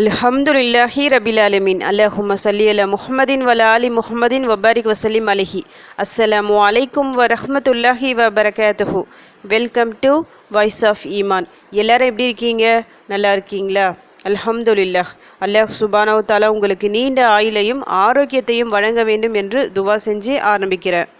அல்ஹம்துலில்லாஹி ரபில் ஆலமீன். அல்லஹும்ம ஸல்லி அலா முஹம்மதின் வலா ஆலி முஹம்மதின் வபாரிக் வசல்லிம் அலைஹி. அஸ்ஸலாமு அலைக்கும் வரஹ்மத்துல்லாஹி வபரகாத்துஹு. வெல்கம் டு வாய்ஸ் ஆஃப் ஈமான். எல்லாரும் எப்படி இருக்கீங்க? நல்லா இருக்கீங்களா? அல்ஹம்துலில்லாஹ். அல்லாஹ் சுப்ஹானஹு வ தஆலா உங்களுக்கு நீண்ட ஆயுளையும் ஆரோக்கியத்தையும் வழங்க வேண்டும் என்று துவா செஞ்சு ஆரம்பிக்கிறேன்.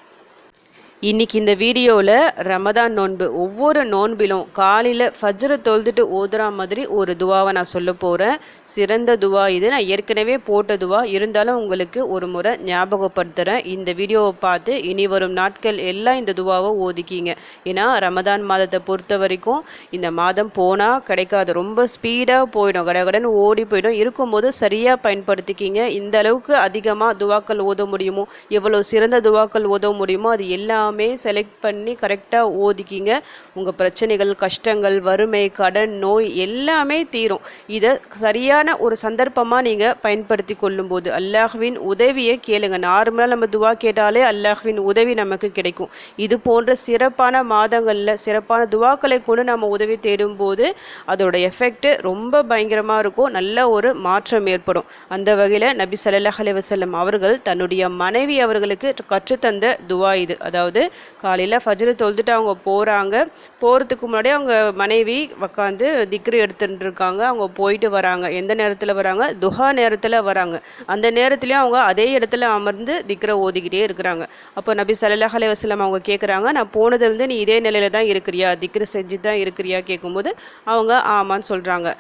இன்றைக்கி இந்த வீடியோவில் ரமதான் நோன்பு, ஒவ்வொரு நோன்பிலும் காலையில் ஃபஜ்ரை தொழுதுட்டு ஓதுற மாதிரி ஒரு துவாவை நான் சொல்ல போகிறேன். சிறந்த துவா இது. நான் ஏற்கனவே போட்ட துவா, இருந்தாலும் உங்களுக்கு ஒரு முறை ஞாபகப்படுத்துகிறேன். இந்த வீடியோவை பார்த்து இனி வரும் நாட்கள் எல்லாம் இந்த துவாவை ஓதிக்கிங்க. ஏன்னா ரமதான் மாதத்தை பொறுத்த வரைக்கும் இந்த மாதம் போனால் கிடைக்காது, ரொம்ப ஸ்பீடாக போயிடும், கடகடன் ஓடி போயிடும். இருக்கும்போது சரியாக பயன்படுத்திக்கிங்க. இந்த அளவுக்கு அதிகமாக துவாக்கள் ஓத முடியுமோ, எவ்வளோ சிறந்த துவாக்கள் ஓத முடியுமோ அது எல்லாம் செலக்ட் பண்ணி கரெக்டாக ஓதிக்கிங்க. உங்கள் பிரச்சனைகள், கஷ்டங்கள், வறுமை, கடன், நோய் எல்லாமே தீரும். இதை சரியான ஒரு சந்தர்ப்பமாக நீங்கள் பயன்படுத்தி கொள்ளும்போது அல்லாஹ்வின் உதவியை கேளுங்க. நார்மலாக நம்ம துவா கேட்டாலே அல்லாஹ்வின் உதவி நமக்கு கிடைக்கும். இது போன்ற சிறப்பான மாதங்களில் சிறப்பான துவாக்களை கொண்டு நம்ம உதவி தேடும்போது அதோட எஃபெக்ட் ரொம்ப பயங்கரமாக இருக்கும். நல்ல ஒரு மாற்றம் ஏற்படும். அந்த வகையில் நபி ஸல்லல்லாஹு அலைஹி வஸல்லம் அவர்கள் தன்னுடைய மனைவி அவர்களுக்கு கற்றுத்தந்த துவா இது. அதாவது காலையில் ஃபஜ்ரு தொழுதுட்டு அவங்க போகிறதுக்கு முன்னாடி அவங்க மனைவி உட்காந்து திக்ரு எடுத்துட்டு இருக்காங்க. அவங்க போயிட்டு வராங்க. எந்த நேரத்தில் வராங்க? துஹா நேரத்தில் வராங்க. அந்த நேரத்துலையும் அவங்க அதே இடத்துல அமர்ந்து திக்ரை ஓதிக்கிட்டே இருக்கிறாங்க. அப்போ நபி ஸல்லல்லாஹு அலைஹி வஸல்லம் அவங்க கேட்குறாங்க, நான் போனதுலேருந்து நீ இதே நிலையில தான் இருக்கிறியா, திக்ரு செஞ்சு தான் இருக்கிறியா கேட்கும்போது அவங்க ஆமான்னு சொல்கிறாங்க.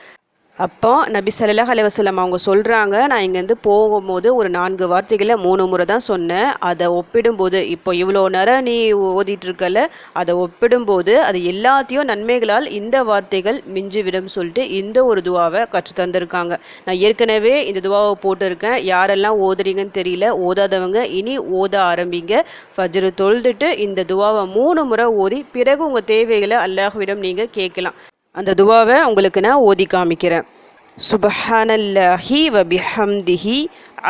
அப்போ நபி ஸல்லல்லாஹு அலைஹி வஸல்லம் அவங்க சொல்கிறாங்க, நான் இங்கேருந்து போகும்போது ஒரு 4 வார்த்தைகளை 3 முறை தான் சொன்னேன். அதை ஒப்பிடும்போது இப்போ இவ்வளோ நேரம் நீ ஓதிட்டுருக்கல, அதை ஒப்பிடும்போது அது எல்லாத்தையும் நன்மைகளால் இந்த வார்த்தைகள் மிஞ்சிவிடும் சொல்லிட்டு இந்த ஒரு துவாவை கற்று தந்திருக்காங்க. நான் ஏற்கனவே இந்த துவாவை போட்டிருக்கேன். யாரெல்லாம் ஓதுறீங்கன்னு தெரியல, ஓதாதவங்க இனி ஓத ஆரம்பிங்க. ஃபஜ்ரு தொழுதுட்டு இந்த துவாவை 3 முறை ஓதி பிறகு உங்கள் தேவைகளை அல்லாஹ்விடம் நீங்கள் கேட்கலாம். அந்த துவாவை உங்களுக்கு நான் ஓதி காமிக்கிறேன். சுப்ஹானல்லாஹி வ பிஹம்திஹி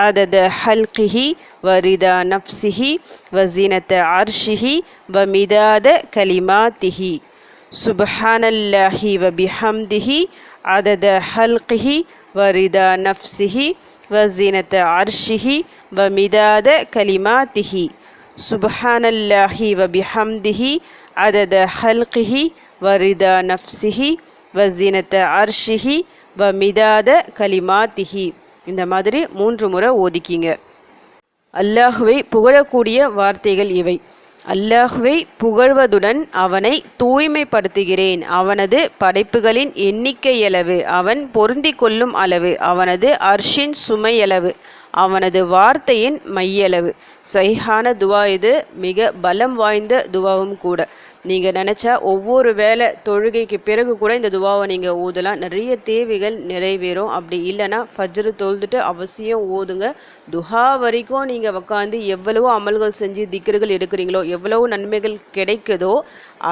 அதத ஹல்கிஹி வ ரிதா நஃப்ஸிஹி வ ஸீனத அர்ஷிஹி வ மிதாத கலிமாத்திஹி. சுப்ஹானல்லாஹி வ பிஹம்திஹி அதத ஹல்கிஹி வ ரிதா நஃப்ஸிஹி வ ஸீனத அர்ஷிஹி வ மிதாத கலிமாத்திஹி. சுப்ஹானல்லாஹி வ பிஹம்திஹி அதத ஹல்கிஹி வரிதா நஃப்ஸிஹி வஸீனத அர்ஷிஹி வ மிதாத கலிமாத்திஹி. இந்த மாதிரி 3 முறை ஓதிக்கிங்க. அல்லாஹ்வை புகழக்கூடிய வார்த்தைகள் இவை. அல்லாஹ்வை புகழ்வதுடன் அவனை தூய்மைப்படுத்துகிறேன். அவனது படைப்புகளின் எண்ணிக்கையளவு, அவன் பொருந்தி கொள்ளும் அளவு, அவனது அர்ஷின் சுமையளவு, அவனது வார்த்தையின் மையளவு. சஹீஹான துவா இது. மிக பலம் வாய்ந்த துவாவும் கூட. நீங்கள் நினச்சா ஒவ்வொரு வேளை தொழுகைக்கு பிறகு கூட இந்த துவாவை நீங்கள் ஓதலாம். நிறைய தேவைகள் நிறைவேறும். அப்படி இல்லைன்னா ஃபஜ்ரு தொழுதுட்டு அவசியம் ஓதுங்க. துஹா வரைக்கும் நீங்கள் உட்காந்து எவ்வளவோ அமல்கள் செஞ்சு திக்ருகள் எடுக்கிறீங்களோ, எவ்வளவோ நன்மைகள் கிடைக்குதோ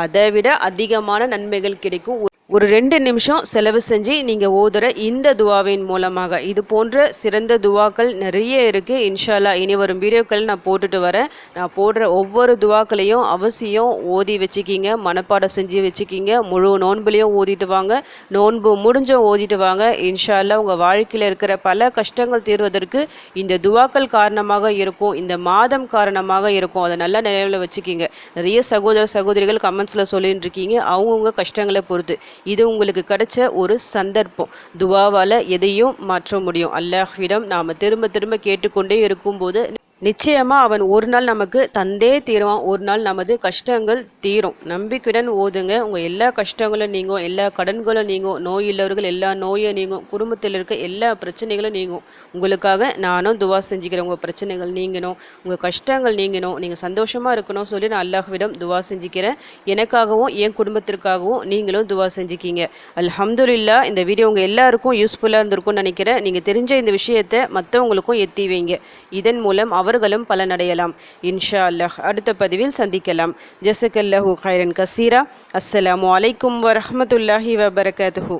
அதை விட அதிகமான நன்மைகள் கிடைக்கும். ஒரு 2 நிமிஷம் செலவு செஞ்சு நீங்கள் ஓதுற இந்த துவாவின் மூலமாக. இது போன்ற சிறந்த துவாக்கள் நிறைய இருக்குது. இன்ஷா அல்லாஹ் இனி வரும் வீடியோக்கள் நான் போட்டுட்டு வரேன். நான் போடுற ஒவ்வொரு துவாக்களையும் அவசியம் ஓதி வச்சுக்கிங்க, மனப்பாடம் செஞ்சு வச்சுக்கிங்க. முழு நோன்புலையும் ஓதிட்டு வாங்க, நோன்பு முடிஞ்சும் ஓதிட்டு வாங்க. இன்ஷா அல்லாஹ் உங்கள் வாழ்க்கையில் இருக்கிற பல கஷ்டங்கள் தீர்வதற்கு இந்த துவாக்கள் காரணமாக இருக்கும், இந்த மாதம் காரணமாக இருக்கும். அதை நல்லா நினைவில் வச்சுக்கிங்க. நிறைய சகோதரிகள் கமெண்ட்ஸில் சொல்லிட்டு இருக்கீங்க அவங்கவுங்க கஷ்டங்களை பொறுத்து. இது உங்களுக்கு கிடைச்ச ஒரு சந்தர்ப்பம். துவாவால் எதையும் மாற்ற முடியும். அல்லாஹ்விடம் நாம் திரும்ப திரும்ப கேட்டுக்கொண்டே இருக்கும்போது நிச்சயமாக அவன் ஒரு நாள் நமக்கு தந்தே தீருவான். ஒரு நாள் நமது கஷ்டங்கள் தீரும். நம்பிக்கையுடன் ஓதுங்க. உங்கள் எல்லா கஷ்டங்களும் நீங்கும், எல்லா கடன்களும் நீங்கும், நோய் இல்லவர்கள் எல்லா நோயும் நீங்கும், குடும்பத்தில் இருக்க எல்லா பிரச்சனைகளும் நீங்கும். உங்களுக்காக நானும் துவா செஞ்சுக்கிறேன். உங்கள் பிரச்சனைகள் நீங்கணும், உங்கள் கஷ்டங்கள் நீங்கணும், நீங்கள் சந்தோஷமாக இருக்கணும் சொல்லி நான் அல்லாஹ்விடம் துவா செஞ்சுக்கிறேன். எனக்காகவும் என் குடும்பத்திற்காகவும் நீங்களும் துவா செஞ்சுக்கிங்க. அல்ஹம்துலில்லாஹ். இந்த வீடியோ உங்கள் எல்லாருக்கும் யூஸ்ஃபுல்லாக இருந்திருக்கும்னு நினைக்கிறேன். நீங்கள் தெரிஞ்ச இந்த விஷயத்தை மற்றவங்களுக்கும் எத்தி வைங்க. இதன் மூலம் அவர்களும் பலனடையலாம். இன்ஷா அல்லாஹ். அடுத்த பதிவில் சந்திக்கலாம். ஜஸக்கல்லாஹு கைரன் கசீரா. அஸ்ஸலாமு அலைக்கும் வரஹ்மத்துல்லாஹி வபரகாத்துஹு.